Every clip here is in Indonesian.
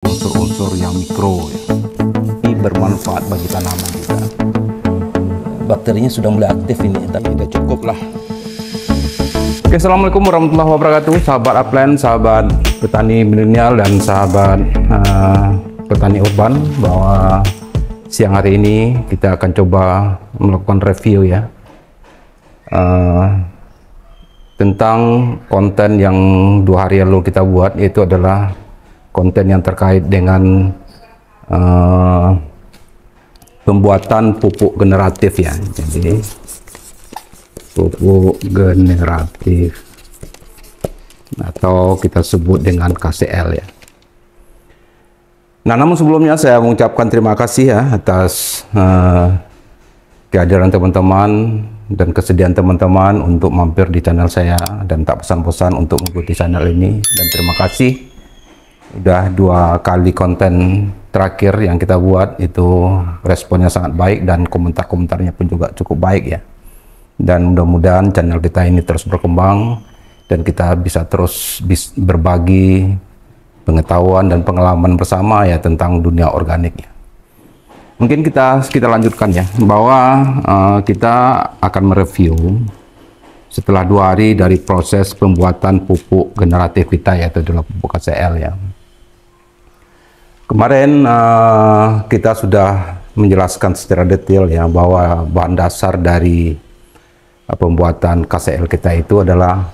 unsur-unsur yang mikro ya. Ini bermanfaat bagi tanaman juga. Bakterinya sudah mulai aktif ini, tapi sudah cukup lah. Oke, assalamualaikum warahmatullahi wabarakatuh, sahabat upland, sahabat petani milenial dan sahabat petani urban. Bahwa siang hari ini kita akan coba melakukan review ya tentang konten yang 2 hari lalu kita buat, yaitu adalah konten yang terkait dengan pembuatan pupuk generatif ya. Jadi pupuk generatif atau kita sebut dengan KCL ya. Nah, namun sebelumnya saya mengucapkan terima kasih ya atas kehadiran teman-teman dan kesediaan teman-teman untuk mampir di channel saya, dan tak pesan-pesan untuk mengikuti channel ini. Dan terima kasih udah 2 kali konten terakhir yang kita buat itu responnya sangat baik dan komentar-komentarnya pun juga cukup baik ya. Dan mudah-mudahan channel kita ini terus berkembang dan kita bisa terus berbagi pengetahuan dan pengalaman bersama ya tentang dunia organik ya. Mungkin kita lanjutkan ya, bahwa kita akan mereview setelah 2 hari dari proses pembuatan pupuk generatif kita, yaitu adalah pupuk KCL ya. Kemarin kita sudah menjelaskan secara detail ya bahwa bahan dasar dari pembuatan KCL kita itu adalah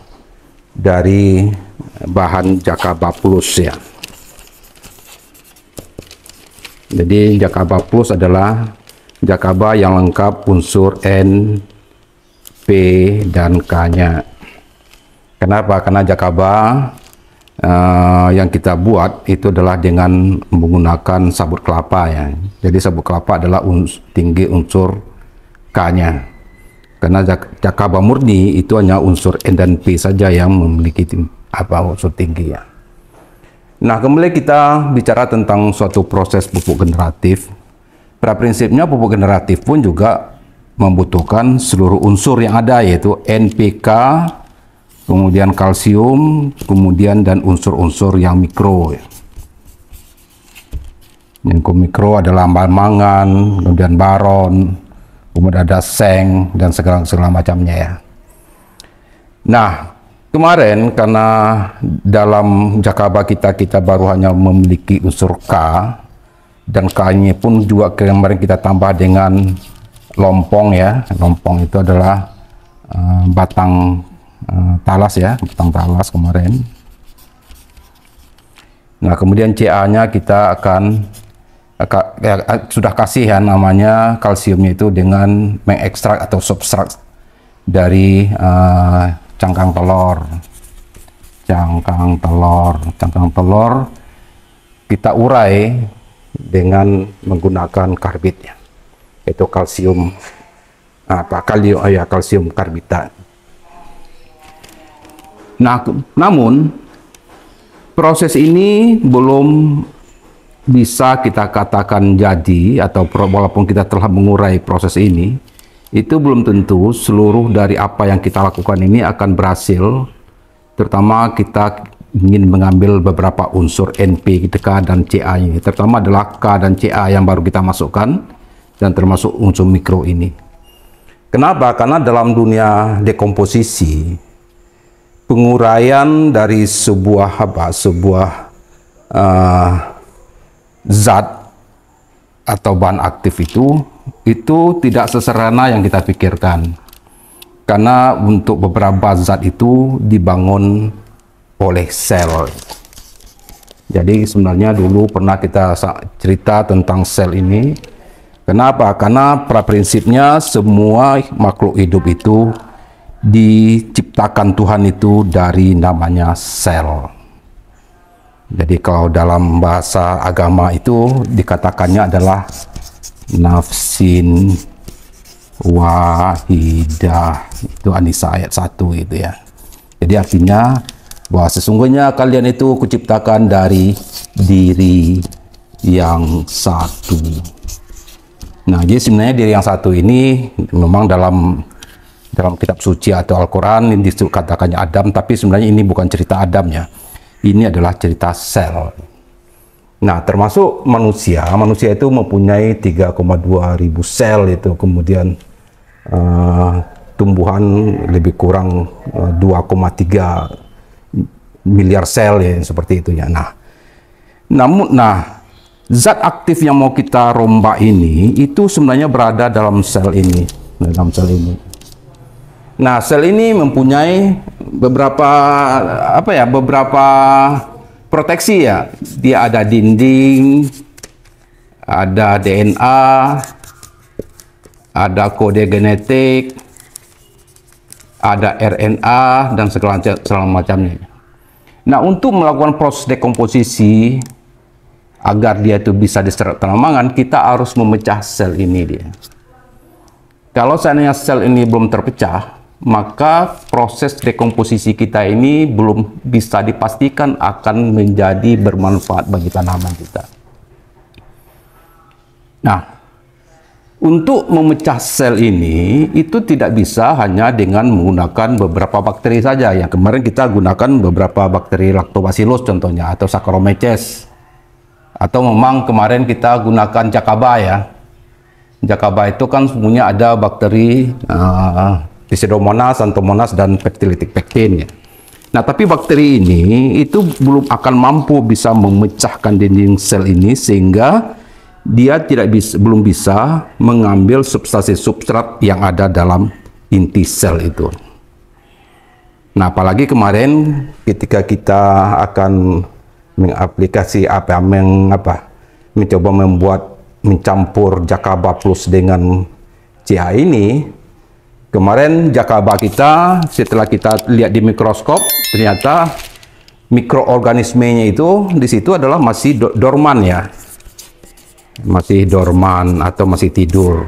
dari bahan Jakaba Plus ya. Jadi Jakaba Plus adalah Jakaba yang lengkap unsur N, P, dan K-nya. Kenapa? Karena Jakaba yang kita buat itu adalah dengan menggunakan sabut kelapa ya. Jadi sabut kelapa adalah tinggi unsur K-nya. Karena Jakaba murni itu hanya unsur N dan P saja yang memiliki unsur tinggi ya. Nah, kembali kita bicara tentang suatu proses pupuk generatif. Pada prinsipnya pupuk generatif pun juga membutuhkan seluruh unsur yang ada, yaitu NPK, kemudian kalsium, kemudian dan unsur-unsur yang mikro. Yang mikro adalah mangan, kemudian baron, kemudian ada seng dan segala macamnya ya. Nah, kemarin karena dalam Jakaba kita baru hanya memiliki unsur K, dan K-nya pun juga kemarin kita tambah dengan lompong ya. Lompong itu adalah batang talas ya, batang talas kemarin. Nah, kemudian Ca-nya kita akan sudah kasih ya, namanya kalsiumnya itu dengan mengekstrak atau substrak dari cangkang telur. Cangkang telur kita urai dengan menggunakan karbit ya, yaitu kalsium kalsium karbita. Nah, namun proses ini belum bisa kita katakan jadi, atau walaupun kita telah mengurai proses ini, itu belum tentu seluruh dari apa yang kita lakukan ini akan berhasil. Terutama kita ingin mengambil beberapa unsur NP, K, dan Ca ini. Terutama adalah K dan Ca yang baru kita masukkan, dan termasuk unsur mikro ini. Kenapa? Karena dalam dunia dekomposisi, penguraian dari sebuah zat atau bahan aktif itu tidak sesederhana yang kita pikirkan. Karena untuk beberapa zat itu dibangun oleh sel. Jadi sebenarnya dulu pernah kita cerita tentang sel ini. Kenapa? Karena pada prinsipnya semua makhluk hidup itu diciptakan Tuhan itu dari namanya sel. Jadi kalau dalam bahasa agama itu dikatakannya adalah nafsin wahidah, itu An-Nisa ayat 1 gitu ya. Jadi artinya bahwa sesungguhnya kalian itu kuciptakan dari diri yang satu. Nah, jadi sebenarnya diri yang satu ini memang dalam kitab suci atau Al-Quran ini dikatakannya Adam, tapi sebenarnya ini bukan cerita Adam ya. Ini adalah cerita sel. Nah, termasuk manusia. Manusia itu mempunyai 3,2 ribu sel itu, kemudian tumbuhan lebih kurang 2,3 miliar sel ya, seperti itu ya. Nah, zat aktif yang mau kita rombak ini itu sebenarnya berada dalam sel ini, Nah, sel ini mempunyai beberapa beberapa proteksi ya. Dia ada dinding, ada DNA, ada kode genetik, ada RNA dan segala macamnya. Nah, untuk melakukan proses dekomposisi agar dia itu bisa diserap tanaman, kita harus memecah sel ini dia. Kalau seandainya sel ini belum terpecah, maka proses dekomposisi kita ini belum bisa dipastikan akan menjadi bermanfaat bagi tanaman kita. Nah, untuk memecah sel ini itu tidak bisa hanya dengan menggunakan beberapa bakteri saja. Yang kemarin kita gunakan beberapa bakteri Lactobacillus contohnya, atau Saccharomyces, atau memang kemarin kita gunakan Jacaba ya. Jacaba itu kan semuanya ada bakteri Pseudomonas, Xanthomonas, dan Pectilitic pectin ya. Nah, tapi bakteri ini itu belum akan mampu bisa memecahkan dinding sel ini, sehingga dia belum bisa mengambil substansi substrat yang ada dalam inti sel itu. Nah, apalagi kemarin ketika kita akan mengaplikasi mencoba mencampur Jacaba plus dengan CH ini, kemarin Jacaba kita setelah kita lihat di mikroskop, ternyata mikroorganismenya itu di situ adalah masih dorman ya, masih dorman atau masih tidur.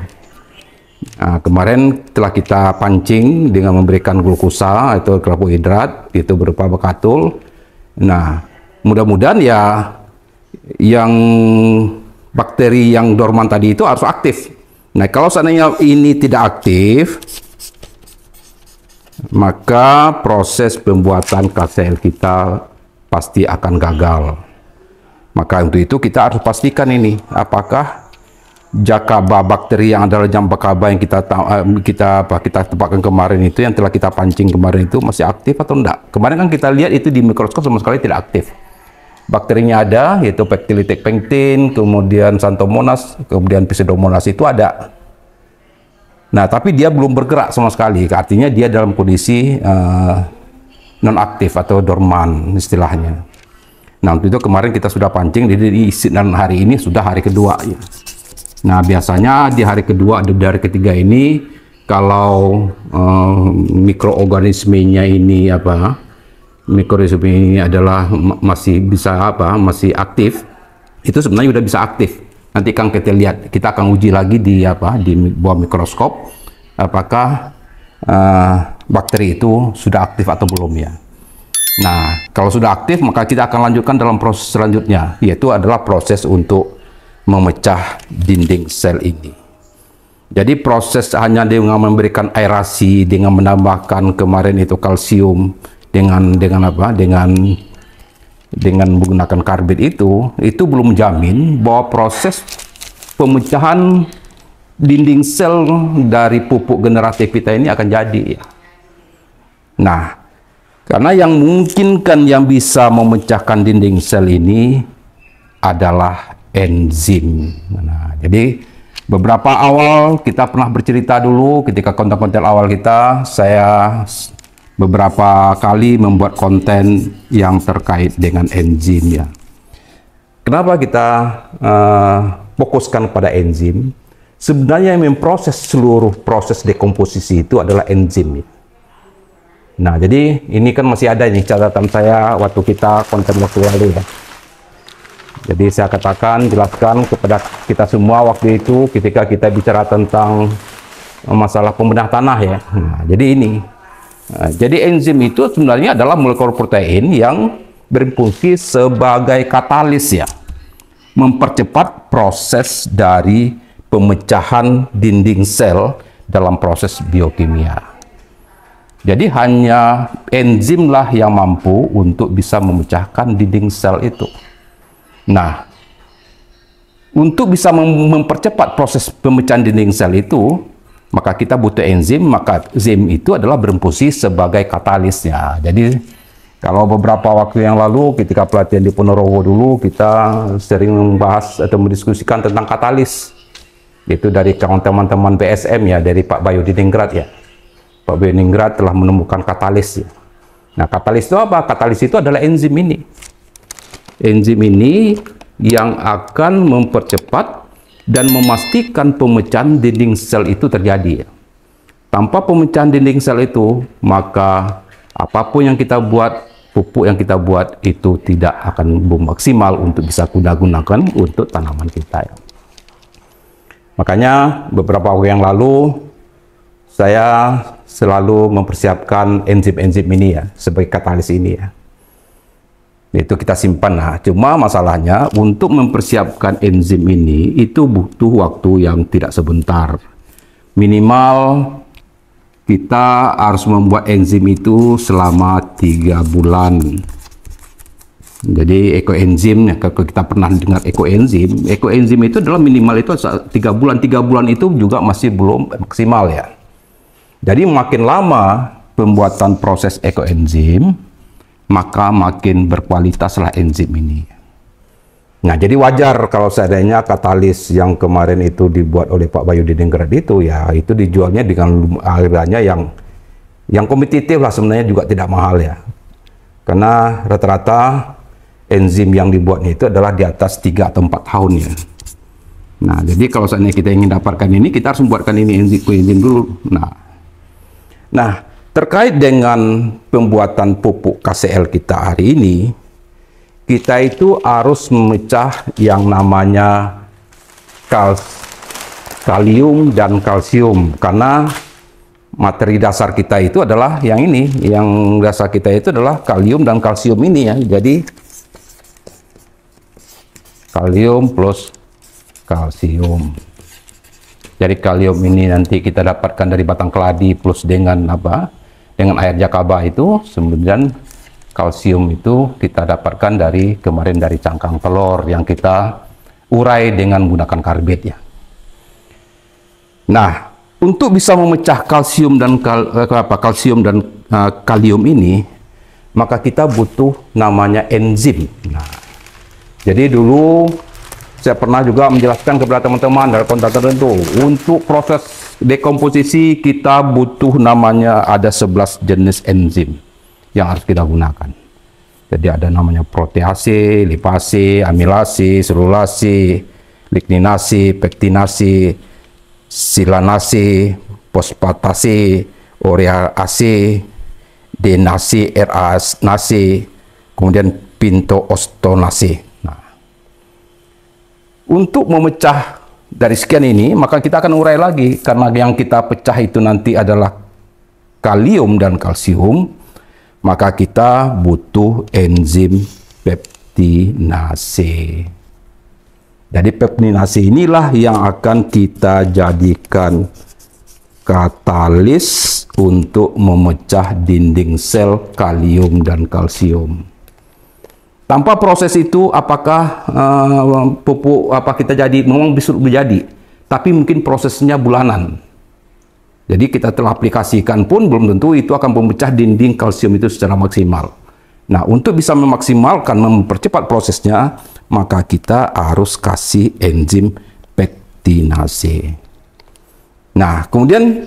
Nah, kemarin telah kita pancing dengan memberikan glukosa atau karbohidrat itu berupa bekatul. Nah, mudah-mudahan ya yang bakteri yang dorman tadi itu harus aktif. Nah, kalau seandainya ini tidak aktif, maka proses pembuatan KCl kita pasti akan gagal. Maka untuk itu kita harus pastikan ini, apakah Jacaba, bakteri yang adalah Jacaba yang kita tempatkan kemarin itu, yang telah kita pancing kemarin itu, masih aktif atau enggak. Kemarin kan kita lihat itu di mikroskop sama sekali tidak aktif. Bakterinya ada, yaitu Pectilitic pectin, kemudian Xanthomonas, kemudian Pseudomonas itu ada. Nah, tapi dia belum bergerak sama sekali, artinya dia dalam kondisi non-aktif atau dorman istilahnya. Nah, untuk itu kemarin kita sudah pancing, jadi dan hari ini sudah hari kedua. Ya. Nah, biasanya di hari kedua, di hari ketiga ini, kalau mikroorganismenya ini mikroorganisme ini adalah masih masih aktif, itu sebenarnya sudah bisa aktif. Nanti kan kita lihat, kita akan uji lagi di bawah mikroskop apakah bakteri itu sudah aktif atau belum ya. Nah, kalau sudah aktif maka kita akan lanjutkan dalam proses selanjutnya, yaitu adalah proses untuk memecah dinding sel ini. Jadi proses hanya dengan memberikan aerasi, dengan menambahkan kemarin itu kalsium dengan menggunakan karbit itu belum menjamin bahwa proses pemecahan dinding sel dari pupuk generatif kita ini akan jadi ya. Nah, karena yang memungkinkan yang bisa memecahkan dinding sel ini adalah enzim. Nah, jadi beberapa awal kita pernah bercerita dulu ketika konten-konten awal kita, saya beberapa kali membuat konten yang terkait dengan enzim ya. Kenapa kita fokuskan pada enzim? Sebenarnya yang memproses seluruh proses dekomposisi itu adalah enzim. Nah, jadi ini kan masih ada nih catatan saya waktu kita konten waktu lalu ya. Jadi saya jelaskan kepada kita semua waktu itu ketika kita bicara tentang masalah pembedah tanah ya. Nah, jadi ini. Nah, jadi enzim itu sebenarnya adalah molekul protein yang berfungsi sebagai katalis ya, mempercepat proses dari pemecahan dinding sel dalam proses biokimia. Jadi hanya enzimlah yang mampu untuk bisa memecahkan dinding sel itu. Nah, untuk bisa mempercepat proses pemecahan dinding sel itu, maka kita butuh enzim. Maka enzim itu adalah berfungsi sebagai katalisnya. Jadi kalau beberapa waktu yang lalu ketika pelatihan di Ponorogo dulu, kita sering membahas atau mendiskusikan tentang katalis. Itu dari teman-teman BSM ya, dari Pak Bayu Diningrat ya. Pak Bayu Diningrat telah menemukan katalis ya. Nah, katalis itu apa? Katalis itu adalah enzim ini. Enzim ini yang akan mempercepat dan memastikan pemecahan dinding sel itu terjadi. Tanpa pemecahan dinding sel itu, maka apapun yang kita buat, pupuk yang kita buat itu tidak akan maksimal untuk bisa gunakan untuk tanaman kita. Makanya beberapa waktu yang lalu saya selalu mempersiapkan enzim-enzim ini ya, sebagai katalis ini ya. Itu kita simpan. Nah, cuma masalahnya untuk mempersiapkan enzim ini itu butuh waktu yang tidak sebentar. Minimal kita harus membuat enzim itu selama 3 bulan. Jadi ekoenzim, kalau kita pernah dengar ekoenzim itu adalah minimal itu 3 bulan. 3 bulan itu juga masih belum maksimal ya. Jadi makin lama pembuatan proses ekoenzim, maka makin berkualitaslah enzim ini. Nah, jadi wajar kalau seandainya katalis yang kemarin itu dibuat oleh Pak Bayu Diningrat itu, ya itu dijualnya dengan harganya yang kompetitif lah, sebenarnya juga tidak mahal ya. Karena rata-rata enzim yang dibuatnya itu adalah di atas 3 atau 4 tahun ya. Nah, jadi kalau seandainya kita ingin dapatkan ini, kita harus membuatkan ini enzim dulu. Nah, terkait dengan pembuatan pupuk KCL kita hari ini, kita itu harus memecah yang namanya kalium dan kalsium, karena materi dasar kita itu adalah yang ini, yang dasar kita itu adalah kalium dan kalsium ini ya. Jadi kalium plus kalsium. Jadi kalium ini nanti kita dapatkan dari batang keladi plus dengan apa? Dengan air jakaba itu. Kemudian kalsium itu kita dapatkan dari kemarin dari cangkang telur yang kita urai dengan menggunakan karbit ya. Nah, untuk bisa memecah kalsium dan kalium ini, maka kita butuh namanya enzim. Nah, jadi dulu saya pernah juga menjelaskan kepada teman-teman dalam konteks tertentu, untuk proses dekomposisi kita butuh namanya ada 11 jenis enzim yang harus kita gunakan. Jadi ada namanya protease, lipase, amilase, selulase, ligninase, pektinase, silanase, fosfatase, urease, denase, ranase, kemudian pintoostonase. Untuk memecah dari sekian ini, maka kita akan urai lagi, karena yang kita pecah itu nanti adalah kalium dan kalsium, maka kita butuh enzim peptinase. Jadi peptinase inilah yang akan kita jadikan katalis untuk memecah dinding sel kalium dan kalsium. Tanpa proses itu, apakah pupuk apa kita jadi? Memang bisa menjadi, tapi mungkin prosesnya bulanan. Jadi kita telah aplikasikan pun belum tentu itu akan memecah dinding kalsium itu secara maksimal. Nah, untuk bisa memaksimalkan, mempercepat prosesnya, maka kita harus kasih enzim pektinase. Nah, kemudian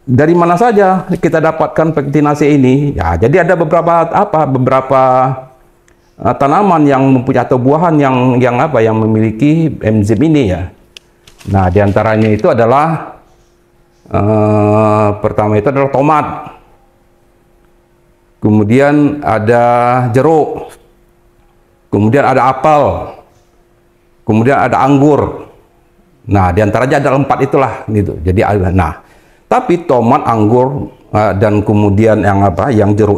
dari mana saja kita dapatkan pektinase ini? Ya, jadi ada beberapa tanaman yang mempunyai atau buahan yang memiliki enzim ini ya. Nah, diantaranya itu adalah pertama itu adalah tomat, kemudian ada jeruk, kemudian ada apel, kemudian ada anggur. Nah, diantaranya ada 4 itulah gitu. Jadi nah, tapi tomat, anggur dan kemudian yang jeruk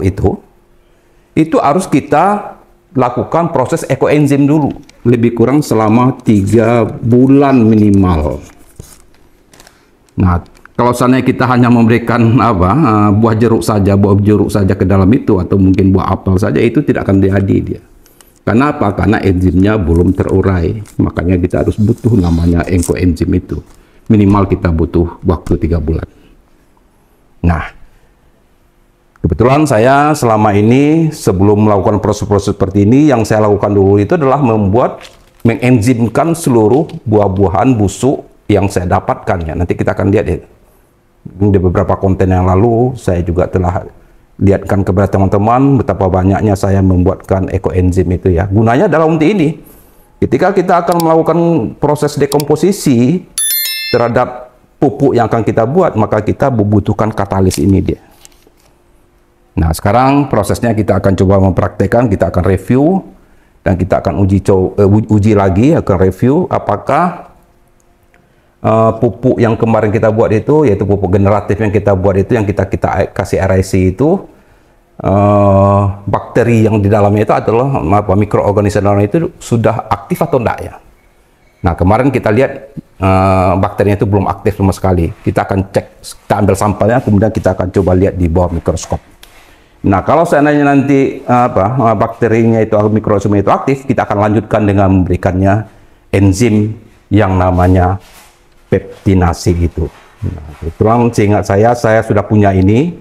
itu harus kita lakukan proses ekoenzim dulu, lebih kurang selama 3 bulan minimal. Nah, kalau seandainya kita hanya memberikan buah jeruk saja ke dalam itu, atau mungkin buah apel saja, itu tidak akan jadi dia. Karena apa? Karena enzimnya belum terurai. Makanya kita harus butuh namanya enkoenzim itu. Minimal kita butuh waktu 3 bulan. Nah, kebetulan saya selama ini sebelum melakukan proses-proses seperti ini, yang saya lakukan dulu itu adalah mengenzimkan seluruh buah-buahan busuk yang saya dapatkan ya. Nanti kita akan lihat ya. Di beberapa konten yang lalu saya juga telah lihatkan kepada teman-teman betapa banyaknya saya membuatkan ekoenzim itu ya. Gunanya adalah untuk ini. Ketika kita akan melakukan proses dekomposisi terhadap pupuk yang akan kita buat, maka kita membutuhkan katalis ini dia. Nah, sekarang prosesnya kita akan coba mempraktekkan, kita akan review dan kita akan uji lagi, akan review apakah pupuk yang kemarin kita buat itu, yaitu pupuk generatif yang kita buat itu, yang kita kasih RIC itu, bakteri yang di dalamnya itu adalah mikroorganisme dalamnya itu sudah aktif atau enggak ya. Nah, kemarin kita lihat bakterinya itu belum aktif sama sekali. Kita akan cek, kita ambil sampelnya, kemudian kita akan coba lihat di bawah mikroskop. Nah, kalau seandainya nanti bakterinya itu, mikroorganisme itu aktif, kita akan lanjutkan dengan memberikannya enzim yang namanya peptinasi itu. Nah, kebetulan seingat saya sudah punya ini.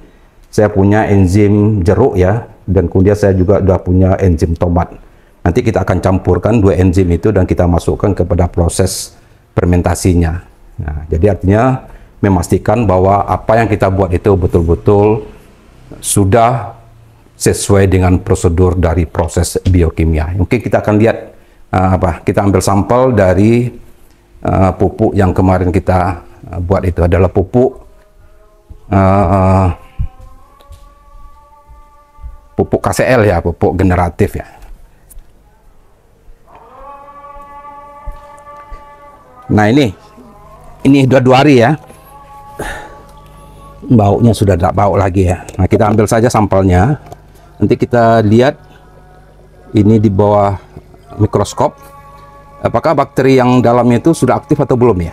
Saya punya enzim jeruk ya, dan kemudian saya juga sudah punya enzim tomat. Nanti kita akan campurkan 2 enzim itu dan kita masukkan kepada proses fermentasinya. Nah, jadi artinya memastikan bahwa apa yang kita buat itu betul-betul sudah sesuai dengan prosedur dari proses biokimia. Mungkin kita akan lihat kita ambil sampel dari pupuk yang kemarin kita buat itu adalah pupuk pupuk KCL ya, pupuk generatif ya. Nah, ini udah 2 hari ya. Baunya sudah tidak bau lagi ya. Nah, kita ambil saja sampelnya. Nanti kita lihat ini di bawah mikroskop apakah bakteri yang dalamnya itu sudah aktif atau belum ya.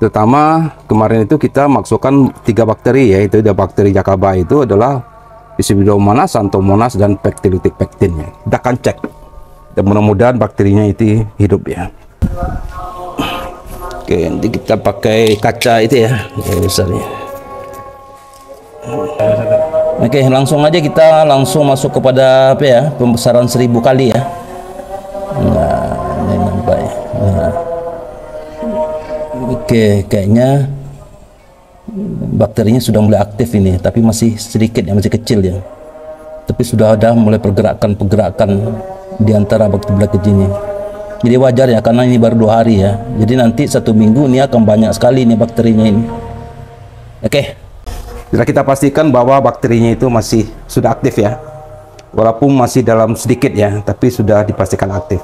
Terutama kemarin itu kita masukkan 3 bakteri, yaitu ada bakteri Jakaba itu adalah Pseudomonas, Xanthomonas, dan Pectilitic pectin ya. Kita akan cek dan mudah-mudahan bakterinya itu hidup ya. Oke, nanti kita pakai kaca itu ya, kayak besarnya. Oke, langsung aja kita langsung masuk kepada apa ya, pembesaran 1000 kali ya. Nah, ini nampak ya. Nah. Oke, kayaknya bakterinya sudah mulai aktif ini, tapi masih sedikit ya, masih kecil ya. Tapi sudah ada mulai pergerakan di antara bakteri ini. Jadi wajar ya, karena ini baru 2 hari ya. Jadi nanti 1 minggu ini akan banyak sekali ini bakterinya ini. Oke. Sudah kita pastikan bahwa bakterinya itu masih sudah aktif ya. Walaupun masih dalam sedikit ya, tapi sudah dipastikan aktif.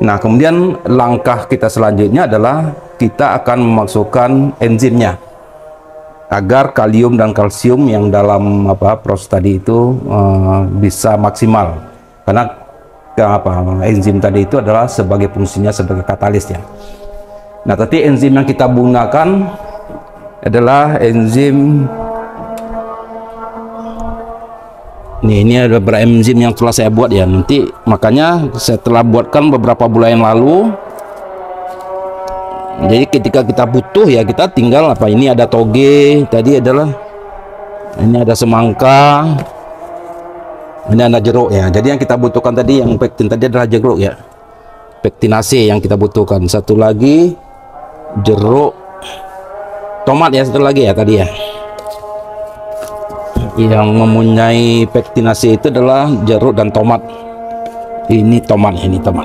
Nah, kemudian langkah kita selanjutnya adalah kita akan memasukkan enzimnya agar kalium dan kalsium yang dalam proses tadi itu bisa maksimal. Karena enzim tadi itu adalah sebagai fungsinya sebagai katalis ya. Nah, tadi enzim yang kita gunakan adalah enzim ini ada beberapa enzim yang telah saya buat ya. Nanti makanya saya telah buatkan beberapa bulan yang lalu. Jadi ketika kita butuh ya, kita tinggal ini ada toge tadi, ini ada semangka, ini ada jeruk ya. Jadi yang kita butuhkan tadi, yang pektin tadi adalah jeruk ya, pektinase yang kita butuhkan. Satu lagi jeruk, tomat ya, satu lagi ya tadi ya. Yang mempunyai pektinase itu adalah jeruk dan tomat. Ini tomat, ini tomat.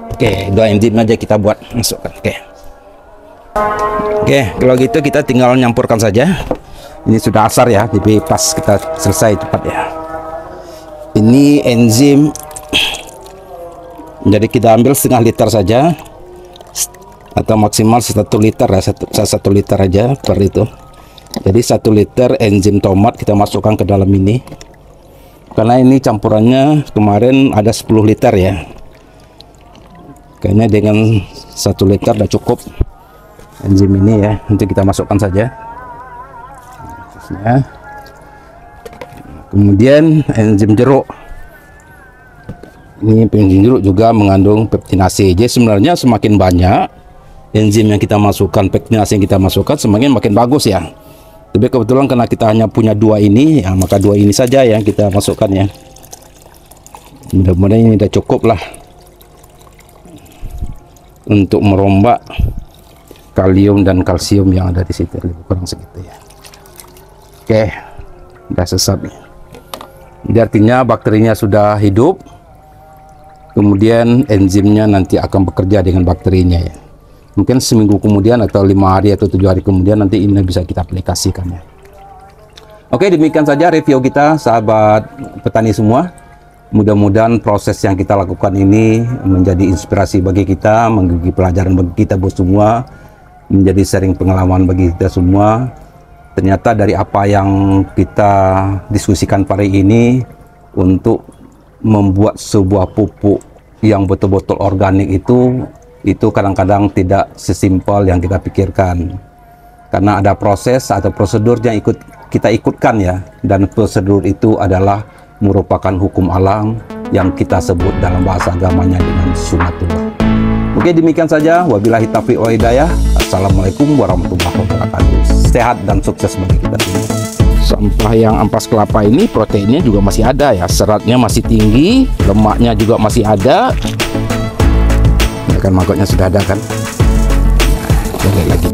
Oke, 2 enzim aja kita buat, masukkan. Oke, kalau gitu kita tinggal nyampurkan saja. Ini sudah asar ya, jadi pas kita selesai cepat ya. Ini enzim, jadi kita ambil setengah liter saja, atau maksimal 1 liter ya, 1 liter aja per itu. Jadi 1 liter enzim tomat kita masukkan ke dalam ini. Karena ini campurannya kemarin ada 10 liter ya. Kayaknya dengan 1 liter udah cukup enzim ini ya. Nanti kita masukkan saja. Kemudian enzim jeruk. Ini enzim jeruk juga mengandung pektinase. Jadi sebenarnya semakin banyak enzim yang kita masukkan, pektinase yang kita masukkan, semakin makin bagus ya. Tapi kebetulan karena kita hanya punya 2 ini, ya, maka 2 ini saja yang kita masukkan ya. Mudah-mudahan ini sudah cukup lah untuk merombak kalium dan kalsium yang ada di situ, lebih kurang segitu ya. Oke, udah sesat nih. Jadi artinya bakterinya sudah hidup, kemudian enzimnya nanti akan bekerja dengan bakterinya ya. Mungkin seminggu kemudian atau 5 hari atau 7 hari kemudian nanti ini bisa kita aplikasikan ya. Oke, demikian saja review kita sahabat petani semua. Mudah-mudahan proses yang kita lakukan ini menjadi inspirasi bagi kita, menjadi pelajaran bagi kita semua, menjadi sharing pengalaman bagi kita semua. Ternyata dari apa yang kita diskusikan hari ini, untuk membuat sebuah pupuk yang betul-betul organik itu kadang-kadang tidak sesimpel yang kita pikirkan. Karena ada proses atau prosedur yang kita ikutkan ya, dan prosedur itu adalah merupakan hukum alam yang kita sebut dalam bahasa agamanya dengan sunatullah. Oke, demikian saja. Wabillahi taufiq wal hidayah. Assalamualaikum warahmatullahi wabarakatuh. Sehat dan sukses bagi kita semua. Sampah yang ampas kelapa ini proteinnya juga masih ada ya, seratnya masih tinggi, lemaknya juga masih ada. Ya kan, magotnya sudah ada kan. Nah, lagi.